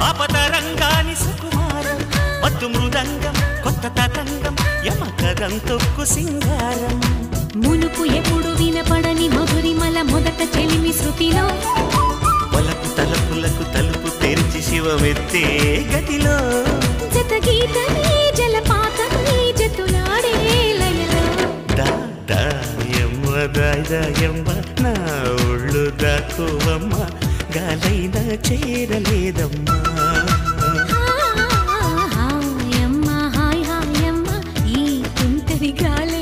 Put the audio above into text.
ఆపతరంగాని సుకుమారం మత్తు మృదంగం కొత్త తతంగం యమకదంతొక్కు సింగారం మునుపు ఎప్పుడు వినపడని మధురిమల మొదట చెలిమి శృతిలో పలకు తలపులకు తలుపు తెరిచి శివమెత్తే గతిలో జత గీతమే జలపాతమే జతులాడే లయలో దాయమ్మ దాయమ్మ నా ఒళ్ళు దాకోవమ్మ గాలైన చేరలేదమ్మా హాయమ్మ హాయ్ హాయమ్మ ఈ తుంటరి గాలి